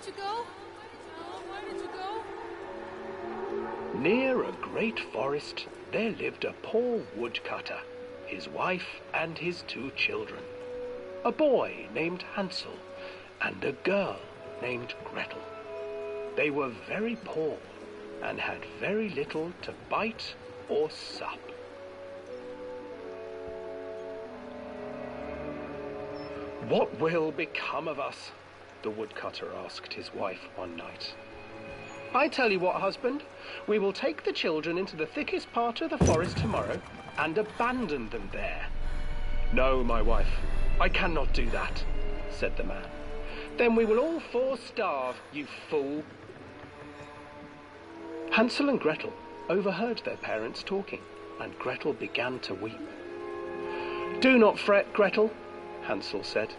you go? Oh, where did you go? Near a great forest, there lived a poor woodcutter, his wife and his 2 children, a boy named Hansel and a girl named Gretel. They were very poor and had very little to bite or sup. "What will become of us?" the woodcutter asked his wife one night. "I tell you what, husband, we will take the children into the thickest part of the forest tomorrow and abandon them there." "No, my wife, I cannot do that," said the man. "Then we will all 4 starve, you fool." Hansel and Gretel overheard their parents talking, and Gretel began to weep. "Do not fret, Gretel," Hansel said.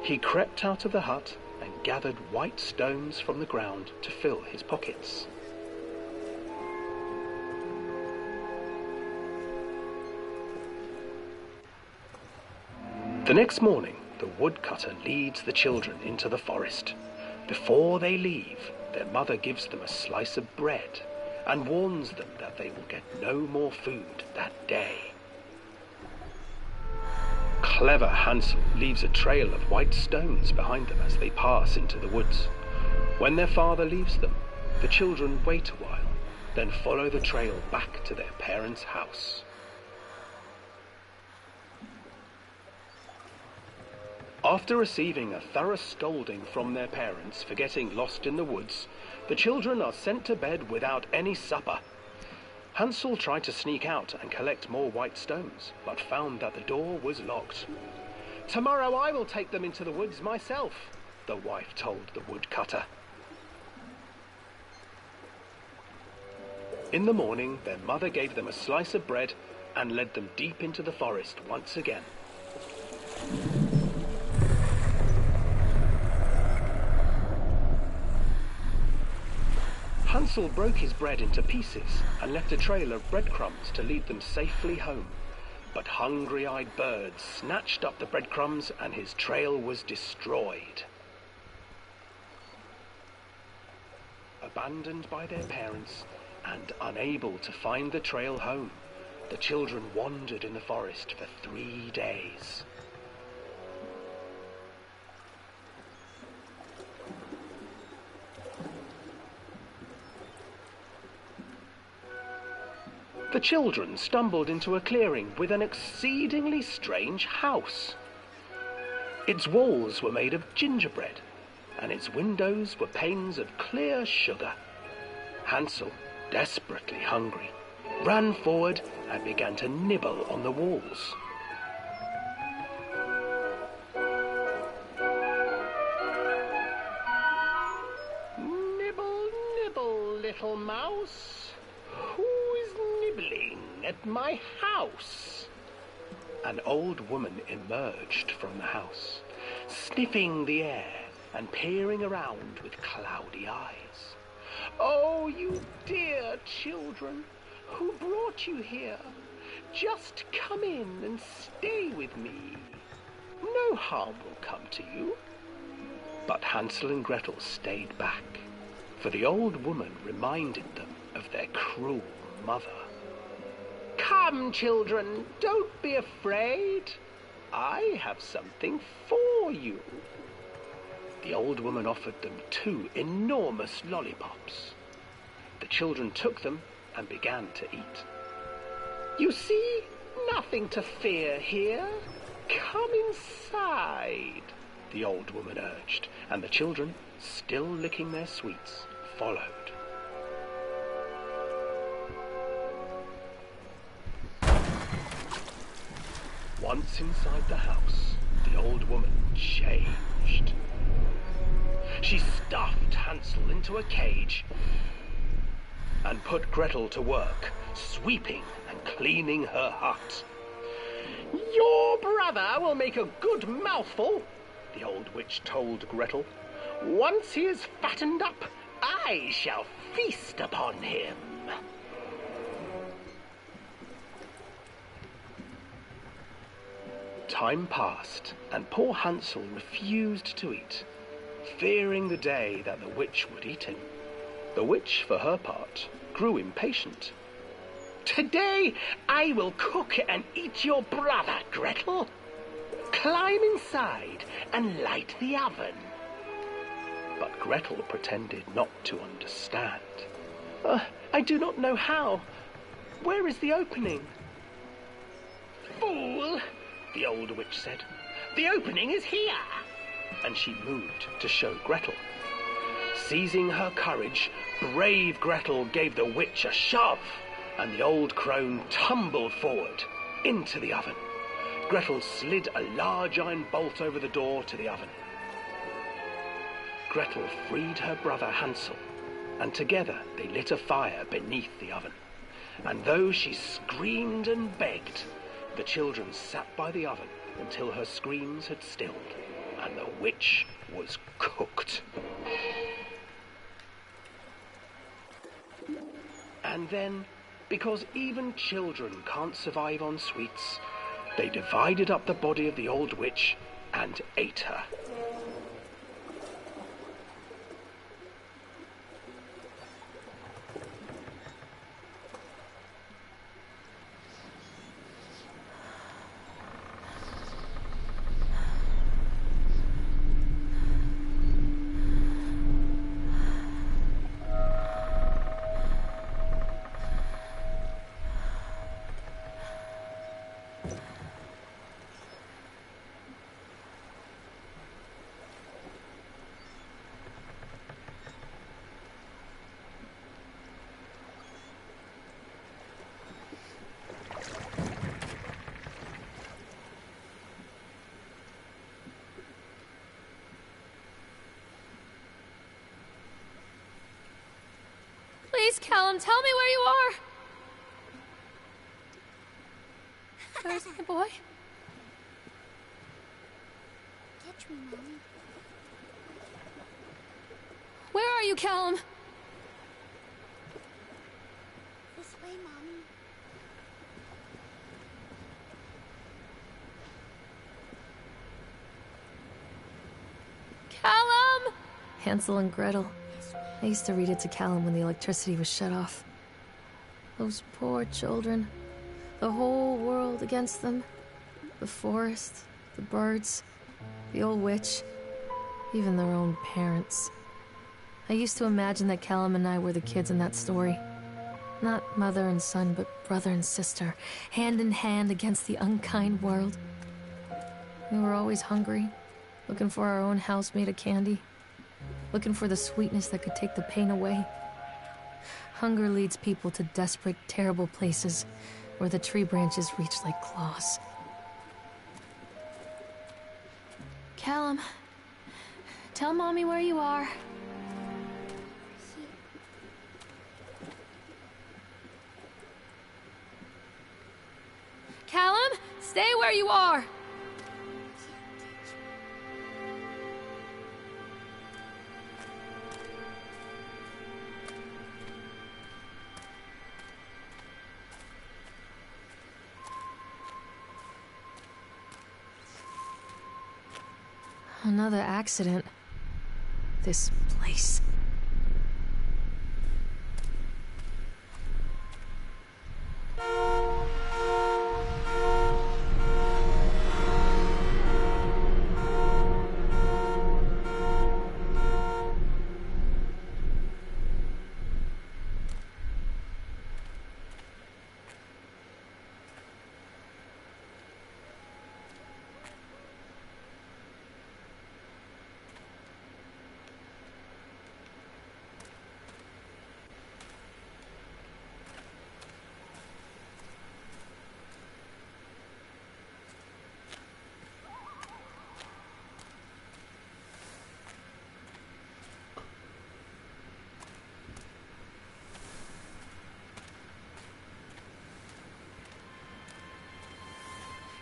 He crept out of the hut and gathered white stones from the ground to fill his pockets. The next morning, the woodcutter leads the children into the forest. Before they leave, their mother gives them a slice of bread and warns them that they will get no more food that day. Clever Hansel leaves a trail of white stones behind them as they pass into the woods. When their father leaves them, the children wait a while, then follow the trail back to their parents' house. After receiving a thorough scolding from their parents for getting lost in the woods, the children are sent to bed without any supper. Hansel tried to sneak out and collect more white stones, but found that the door was locked. "Tomorrow I will take them into the woods myself," the wife told the woodcutter. In the morning, their mother gave them a slice of bread and led them deep into the forest once again. Hansel broke his bread into pieces and left a trail of breadcrumbs to lead them safely home. But hungry-eyed birds snatched up the breadcrumbs and his trail was destroyed. Abandoned by their parents and unable to find the trail home, the children wandered in the forest for 3 days. The children stumbled into a clearing with an exceedingly strange house. Its walls were made of gingerbread, and its windows were panes of clear sugar. Hansel, desperately hungry, ran forward and began to nibble on the walls. "Nibble, nibble, little mouse. Who is nibbling at my house?" An old woman emerged from the house, sniffing the air and peering around with cloudy eyes. "Oh, you dear children, who brought you here? Just come in and stay with me. No harm will come to you." But Hansel and Gretel stayed back, for the old woman reminded them of their cruel mother. "Come, children, don't be afraid. I have something for you." The old woman offered them 2 enormous lollipops. The children took them and began to eat. "You see, nothing to fear here. Come inside," the old woman urged, and the children, still licking their sweets, followed. Once inside the house, the old woman changed. She stuffed Hansel into a cage and put Gretel to work, sweeping and cleaning her hut. "Your brother will make a good mouthful," the old witch told Gretel. "Once he is fattened up, I shall feast upon him." Time passed, and poor Hansel refused to eat. fearing the day that the witch would eat him. The witch, for her part, grew impatient. "Today I will cook and eat your brother, Gretel. Climb inside and light the oven." But Gretel pretended not to understand. I do not know how. Where is the opening?" "Fool," the old witch said. "The opening is here." And she moved to show Gretel. Seizing her courage, brave Gretel gave the witch a shove, and the old crone tumbled forward into the oven. Gretel slid a large iron bolt over the door to the oven. Gretel freed her brother Hansel, and together they lit a fire beneath the oven. And though she screamed and begged, the children sat by the oven until her screams had stilled, and the witch was cooked. And then, because even children can't survive on sweets, they divided up the body of the old witch and ate her. Please, Callum, tell me where you are. Where's my boy? Catch me, Mommy. Where are you, Callum? This way, Mommy. Callum! Hansel and Gretel. This way. I used to read it to Callum when the electricity was shut off. Those poor children. The whole world against them. The forest, the birds, the old witch, even their own parents. I used to imagine that Callum and I were the kids in that story. Not mother and son, but brother and sister, hand in hand against the unkind world. We were always hungry, looking for our own house made of candy, looking for the sweetness that could take the pain away. Hunger leads people to desperate, terrible places where the tree branches reach like claws. Callum, tell Mommy where you are. Here. Callum, stay where you are. Another accident. This place.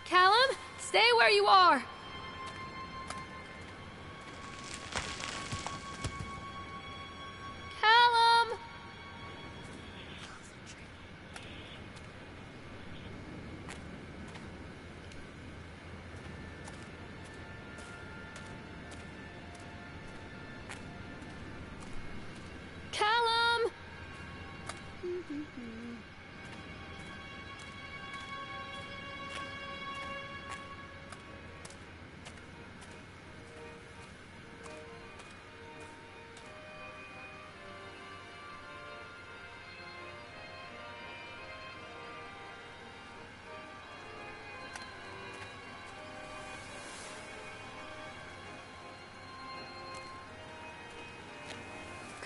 Callum, stay where you are. Callum!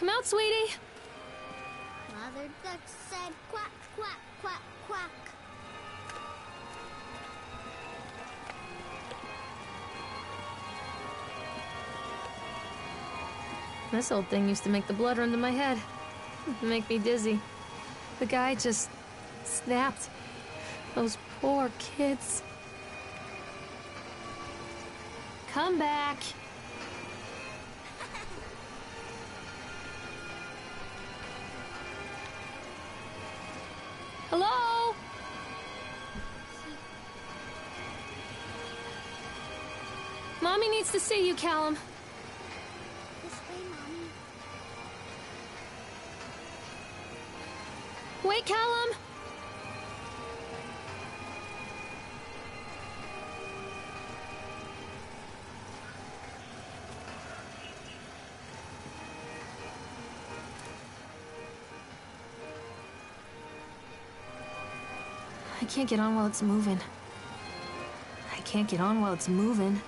Come out, sweetie. Mother Duck said quack, quack, quack, quack. This old thing used to make the blood run to my head. Make me dizzy. The guy just snapped. Those poor kids. Come back. Hello? Mommy needs to see you, Callum. This way, Mommy. Wait, Callum! I can't get on while it's moving. I can't get on while it's moving.